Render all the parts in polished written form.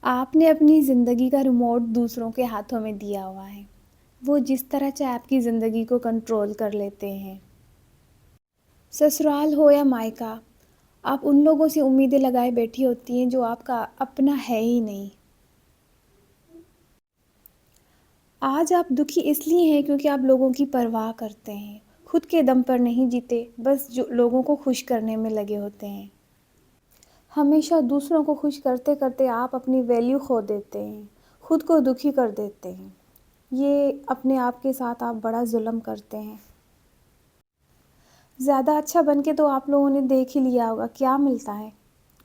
آپ نے اپنی زندگی کا ریموٹ دوسروں کے ہاتھوں میں دیا ہوا ہے۔ وہ جس طرح چاہے آپ کی زندگی کو کنٹرول کر لیتے ہیں۔ سسرال ہو یا مائکا، آپ ان لوگوں سے امیدیں لگائے بیٹھی ہوتی ہیں جو آپ کا اپنا ہے ہی نہیں۔ آج آپ دکھی اس لیے ہیں کیونکہ آپ لوگوں کی پرواہ کرتے ہیں، خود کے دم پر نہیں جیتے، بس جو لوگوں کو خوش کرنے میں لگے ہوتے ہیں۔ ہمیشہ دوسروں کو خوش کرتے کرتے آپ اپنی ویلیو کھو دیتے ہیں، خود کو دکھی کر دیتے ہیں۔ یہ اپنے آپ کے ساتھ آپ بڑا ظلم کرتے ہیں۔ زیادہ اچھا بن کے تو آپ لوگوں نے دیکھ ہی لیا ہوگا کیا ملتا ہے۔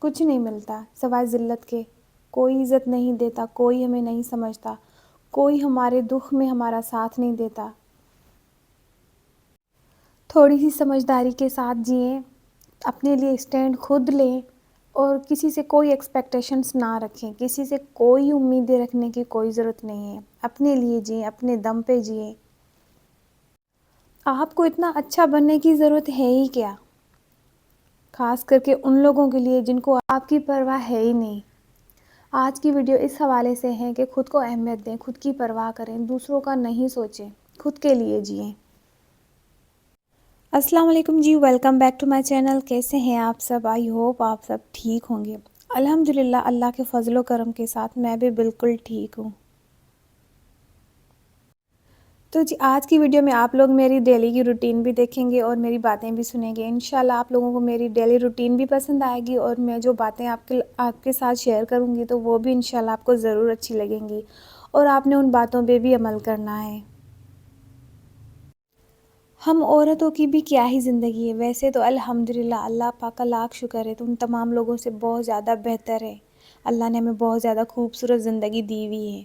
کچھ نہیں ملتا سوائے ذلت کے۔ کوئی عزت نہیں دیتا، کوئی ہمیں نہیں سمجھتا، کوئی ہمارے دکھ میں ہمارا ساتھ نہیں دیتا۔ تھوڑی سی سمجھداری کے ساتھ جئیں، اپنے لیے اسٹینڈ خود لیں اور کسی سے کوئی ایکسپیکٹیشنز نہ رکھیں، کسی سے کوئی امیدیں رکھنے کی کوئی ضرورت نہیں ہے۔ اپنے لیے جئیں، اپنے دم پہ جئیں۔ آپ کو اتنا اچھا بننے کی ضرورت ہے ہی کیا؟ خاص کر کے ان لوگوں کے لیے جن کو آپ کی پرواہ ہے ہی نہیں۔ آج کی ویڈیو اس حوالے سے ہے کہ خود کو اہمیت دیں، خود کی پرواہ کریں، دوسروں کا نہیں سوچیں، خود کے لیے جئیں۔ السلام علیکم جی، welcome back to my channel. کیسے ہیں آپ سب؟ آئی ہوپ آپ سب ٹھیک ہوں گے۔ الحمدللہ اللہ کے فضل و کرم کے ساتھ میں بھی بالکل ٹھیک ہوں۔ تو جی آج کی ویڈیو میں آپ لوگ میری ڈیلی کی روٹین بھی دیکھیں گے اور میری باتیں بھی سنیں گے۔ انشاءاللہ آپ لوگوں کو میری ڈیلی روٹین بھی پسند آئے گی اور میں جو باتیں آپ کے ساتھ شیئر کروں گی تو وہ بھی انشاءاللہ آپ کو ضرور اچھی لگیں گی اور آپ نے ان باتوں پہ بھی عمل کرنا ہے۔ ہم عورتوں کی بھی کیا ہی زندگی ہے، ویسے تو الحمدللہ اللہ پاک کا لاکھ شکر ہے تو ان تمام لوگوں سے بہت زیادہ بہتر ہے۔ اللہ نے ہمیں بہت زیادہ خوبصورت زندگی دی ہوئی ہے،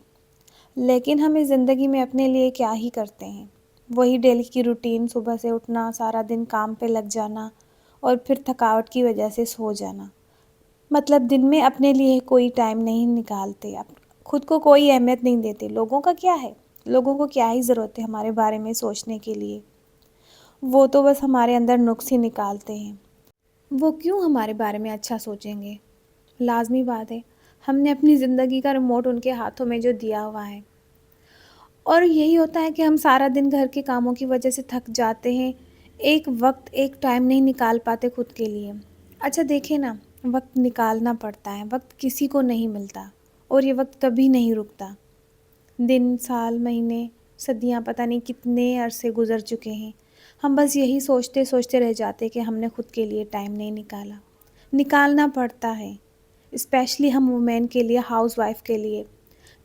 لیکن ہم اس زندگی میں اپنے لیے کیا ہی کرتے ہیں؟ وہی ڈیلی کی روٹین، صبح سے اٹھنا، سارا دن کام پہ لگ جانا اور پھر تھکاوٹ کی وجہ سے سو جانا۔ مطلب دن میں اپنے لیے کوئی ٹائم نہیں نکالتے، خود کو کوئی اہمیت نہیں دیتے۔ لوگوں کا کیا ہے؟ لوگوں کو کیا ہی ضرورت ہے ہمارے بارے میں سوچنے کے لیے؟ وہ تو بس ہمارے اندر نقص ہی نکالتے ہیں۔ وہ کیوں ہمارے بارے میں اچھا سوچیں گے؟ لازمی بات ہے، ہم نے اپنی زندگی کا ریموٹ ان کے ہاتھوں میں جو دیا ہوا ہے، اور یہی ہوتا ہے کہ ہم سارا دن گھر کے کاموں کی وجہ سے تھک جاتے ہیں، ایک ٹائم نہیں نکال پاتے خود کے لیے۔ اچھا دیکھیں نا، وقت نکالنا پڑتا ہے، وقت کسی کو نہیں ملتا اور یہ وقت کبھی نہیں رکتا۔ دن، سال، مہینے، صدیاں پتہ نہیں کتنے عرصے گزر چکے ہیں، ہم بس یہی سوچتے رہ جاتے کہ ہم نے خود کے لیے ٹائم نہیں نکالا۔ نکالنا پڑتا ہے، اسپیشلی ہم وومین کے لیے، ہاؤس وائف کے لیے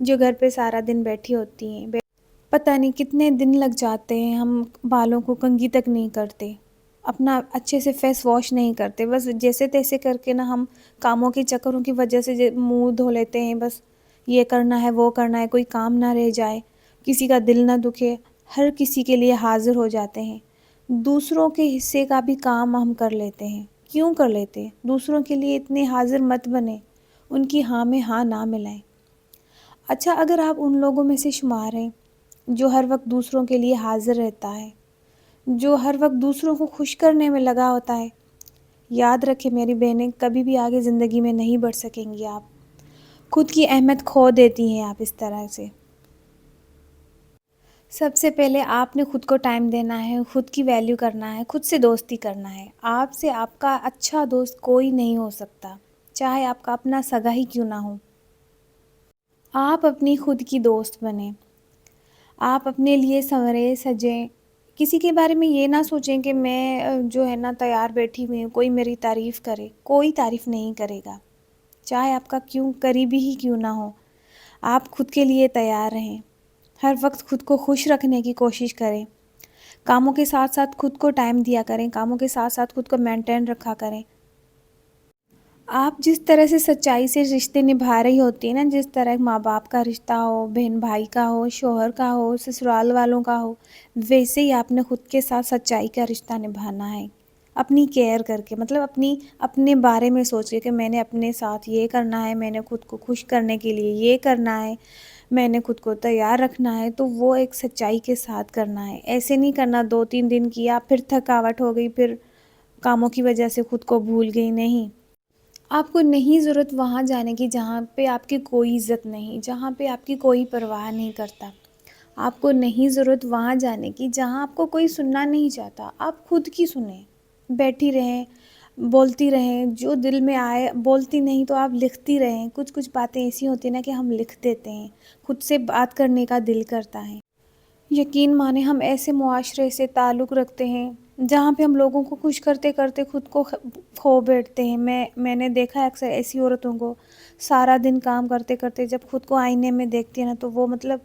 جو گھر پہ سارا دن بیٹھی ہوتی ہیں۔ پتہ نہیں کتنے دن لگ جاتے ہیں، ہم بالوں کو کنگھی تک نہیں کرتے، اپنا اچھے سے فیس واش نہیں کرتے، بس جیسے تیسے کر کے نا ہم کاموں کے چکروں کی وجہ سے منہ دھو لیتے ہیں، بس یہ کرنا ہے وہ کرنا ہے، کوئی کام نہ رہ جائے، کسی کا دل نہ دکھے، ہر کسی کے لیے حاضر ہو جاتے ہیں۔ دوسروں کے حصے کا بھی کام ہم کر لیتے ہیں۔ کیوں کر لیتے ہیں؟ دوسروں کے لیے اتنے حاضر مت بنیں، ان کی ہاں میں ہاں نہ ملائیں۔ اچھا اگر آپ ان لوگوں میں سے شمار ہیں جو ہر وقت دوسروں کے لیے حاضر رہتا ہے، جو ہر وقت دوسروں کو خوش کرنے میں لگا ہوتا ہے، یاد رکھیں میری بہنیں، کبھی بھی آگے زندگی میں نہیں بڑھ سکیں گی آپ۔ خود کی اہمیت کھو دیتی ہیں آپ اس طرح سے۔ سب سے پہلے آپ نے خود کو ٹائم دینا ہے، خود کی ویلیو کرنا ہے، خود سے دوستی کرنا ہے۔ آپ سے آپ کا اچھا دوست کوئی نہیں ہو سکتا، چاہے آپ کا اپنا سگا ہی کیوں نہ ہو۔ آپ اپنی خود کی دوست بنیں، آپ اپنے لیے سنوریں سجیں، کسی کے بارے میں یہ نہ سوچیں کہ میں جو ہے نا تیار بیٹھی ہوئی ہوں، کوئی میری تعریف کرے، کوئی تعریف نہیں کرے گا، چاہے آپ کا قریبی ہی کیوں نہ ہو۔ آپ خود کے لیے تیار رہیں، ہر وقت خود کو خوش رکھنے کی کوشش کریں، کاموں کے ساتھ ساتھ خود کو ٹائم دیا کریں، کاموں کے ساتھ ساتھ خود کو مینٹین رکھا کریں۔ آپ جس طرح سے سچائی سے رشتے نبھا رہی ہوتی ہیں نا، جس طرح ایک ماں باپ کا رشتہ ہو، بہن بھائی کا ہو، شوہر کا ہو، سسرال والوں کا ہو، ویسے ہی آپ نے خود کے ساتھ سچائی کا رشتہ نبھانا ہے، اپنی کیئر کر کے، مطلب اپنے بارے میں سوچ کے کہ میں نے اپنے ساتھ یہ کرنا ہے، میں نے خود کو خوش کرنے کے لیے یہ کرنا ہے، میں نے خود کو تیار رکھنا ہے، تو وہ ایک سچائی کے ساتھ کرنا ہے۔ ایسے نہیں کرنا 2-3 دن کیا، پھر تھکاوٹ ہو گئی، پھر کاموں کی وجہ سے خود کو بھول گئی، نہیں۔ آپ کو نہیں ضرورت وہاں جانے کی جہاں پہ آپ کی کوئی عزت نہیں، جہاں پہ آپ کی کوئی پرواہ نہیں کرتا۔ آپ کو نہیں ضرورت وہاں جانے کی جہاں آپ کو کوئی سننا نہیں چاہتا، آپ خود کی سنیں، بیٹھی رہیں، بولتی رہیں، جو دل میں آئے، بولتی نہیں تو آپ لکھتی رہیں۔ کچھ باتیں ایسی ہوتی ہیں نا کہ ہم لکھ دیتے ہیں، خود سے بات کرنے کا دل کرتا ہے۔ یقین مانیں ہم ایسے معاشرے سے تعلق رکھتے ہیں جہاں پہ ہم لوگوں کو خوش کرتے کرتے خود کو کھو بیٹھتے ہیں۔ میں نے دیکھا ہے اکثر ایسی عورتوں کو، سارا دن کام کرتے کرتے جب خود کو آئینے میں دیکھتی ہیں نا تو وہ مطلب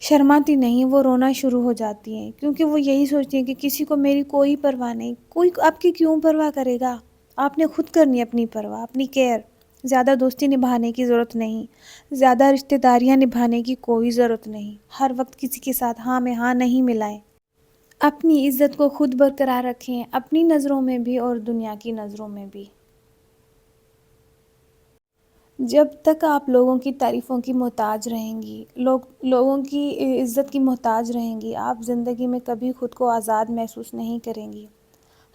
شرماتی نہیں، وہ رونا شروع ہو جاتی ہیں، کیونکہ وہ یہی سوچتی ہیں کہ کسی کو میری کوئی پرواہ نہیں۔ کوئی آپ کی کیوں پرواہ کرے گا؟ آپ نے خود کرنی ہے اپنی پرواہ، اپنی کیئر۔ زیادہ دوستی نبھانے کی ضرورت نہیں، زیادہ رشتہ داریاں نبھانے کی کوئی ضرورت نہیں۔ ہر وقت کسی کے ساتھ ہاں میں ہاں نہیں ملائیں۔ اپنی عزت کو خود برقرار رکھیں، اپنی نظروں میں بھی اور دنیا کی نظروں میں بھی۔ جب تک آپ لوگوں کی تعریفوں کی محتاج رہیں گی، لوگوں کی عزت کی محتاج رہیں گی، آپ زندگی میں کبھی خود کو آزاد محسوس نہیں کریں گی۔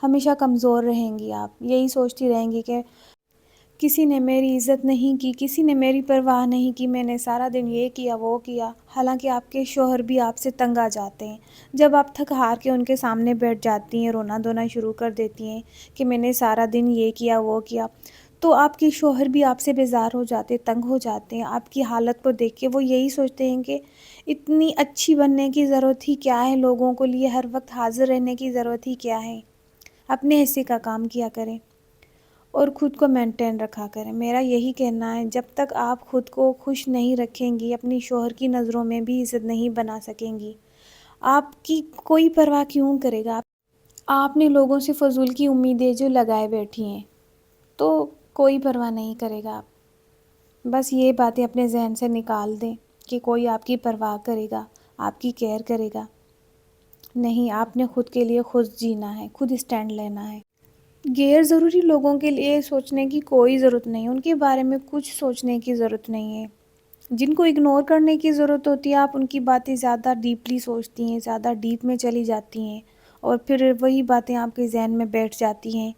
ہمیشہ کمزور رہیں گی، آپ یہی سوچتی رہیں گی کہ کسی نے میری عزت نہیں کی، کسی نے میری پرواہ نہیں کی، میں نے سارا دن یہ کیا وہ کیا۔ حالانکہ آپ کے شوہر بھی آپ سے تنگ آ جاتے ہیں جب آپ تھک ہار کے ان کے سامنے بیٹھ جاتی ہیں، رونا دھونا شروع کر دیتی ہیں کہ میں نے سارا دن یہ کیا وہ کیا، تو آپ کے شوہر بھی آپ سے بیزار ہو جاتے، تنگ ہو جاتے ہیں۔ آپ کی حالت کو دیکھ کے وہ یہی سوچتے ہیں کہ اتنی اچھی بننے کی ضرورت ہی کیا ہے، لوگوں کو لیے ہر وقت حاضر رہنے کی ضرورت ہی کیا ہے، اپنے حصے کا کام کیا کریں اور خود کو مینٹین رکھا کریں۔ میرا یہی کہنا ہے جب تک آپ خود کو خوش نہیں رکھیں گی، اپنی شوہر کی نظروں میں بھی عزت نہیں بنا سکیں گی۔ آپ کی کوئی پرواہ کیوں کرے گا؟ آپ نے لوگوں سے فضول کی امیدیں جو لگائے بیٹھی ہیں تو کوئی پرواہ نہیں کرے گا۔ بس یہ باتیں اپنے ذہن سے نکال دیں کہ کوئی آپ کی پرواہ کرے گا، آپ کی کیئر کرے گا۔ نہیں، آپ نے خود کے لیے خود جینا ہے، خود اسٹینڈ لینا ہے۔ غیر ضروری لوگوں کے لیے سوچنے کی کوئی ضرورت نہیں، ان کے بارے میں کچھ سوچنے کی ضرورت نہیں ہے۔ جن کو اگنور کرنے کی ضرورت ہوتی ہے، آپ ان کی باتیں زیادہ ڈیپلی سوچتی ہیں، زیادہ ڈیپ میں چلی جاتی ہیں اور پھر وہی باتیں آپ کے ذہن میں بیٹھ جاتی ہیں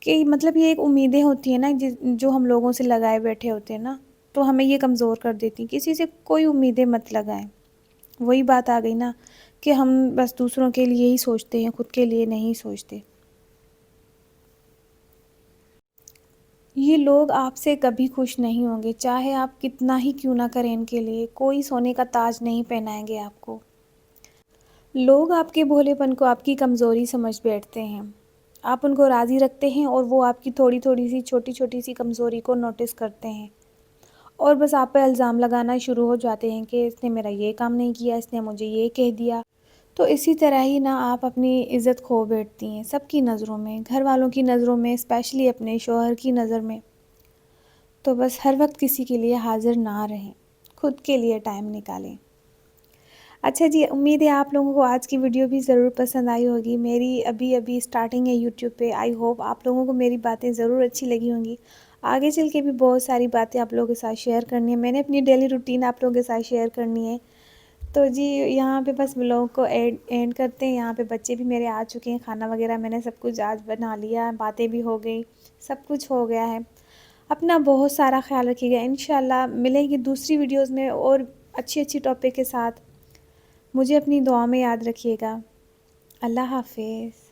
کہ مطلب یہ ایک امیدیں ہوتی ہیں نا جو ہم لوگوں سے لگائے بیٹھے ہوتے ہیں نا، تو ہمیں یہ کمزور کر دیتی ہیں۔ کسی سے کوئی امیدیں مت لگائیں۔ وہی بات آ گئی نا کہ ہم بس دوسروں کے لیے ہی سوچتے ہیں، خود کے لیے نہیں سوچتے۔ یہ لوگ آپ سے کبھی خوش نہیں ہوں گے، چاہے آپ کتنا ہی کیوں نہ کریں ان کے لیے، کوئی سونے کا تاج نہیں پہنائیں گے آپ کو۔ لوگ آپ کے بھولے پن کو آپ کی کمزوری سمجھ بیٹھتے ہیں، آپ ان کو راضی رکھتے ہیں اور وہ آپ کی تھوڑی تھوڑی سی چھوٹی چھوٹی سی کمزوری کو نوٹس کرتے ہیں اور بس آپ پہ الزام لگانا شروع ہو جاتے ہیں کہ اس نے میرا یہ کام نہیں کیا، اس نے مجھے یہ کہہ دیا۔ تو اسی طرح ہی نا آپ اپنی عزت کھو بیٹھتی ہیں سب کی نظروں میں، گھر والوں کی نظروں میں، اسپیشلی اپنے شوہر کی نظر میں۔ تو بس ہر وقت کسی کے لیے حاضر نہ رہیں، خود کے لیے ٹائم نکالیں۔ اچھا جی، امید ہے آپ لوگوں کو آج کی ویڈیو بھی ضرور پسند آئی ہوگی۔ میری ابھی اسٹارٹنگ ہے یوٹیوب پہ، آئی ہوپ آپ لوگوں کو میری باتیں ضرور اچھی لگی ہوں گی۔ آگے چل کے بھی بہت ساری باتیں آپ لوگوں کے ساتھ شیئر کرنی ہے، میں نے اپنی ڈیلی روٹین آپ لوگوں کے ساتھ شیئر کرنی ہے۔ تو جی یہاں پہ بس ولاگ کو اینڈ کرتے ہیں۔ یہاں پہ بچے بھی میرے آ چکے ہیں، کھانا وغیرہ میں نے سب کچھ آج بنا لیا، باتیں بھی ہو گئی، سب کچھ ہو گیا ہے۔ اپنا بہت سارا خیال رکھیے گا، انشاءاللہ ملے گی دوسری ویڈیوز میں اور اچھی ٹاپک کے ساتھ۔ مجھے اپنی دعا میں یاد رکھیے گا۔ اللہ حافظ۔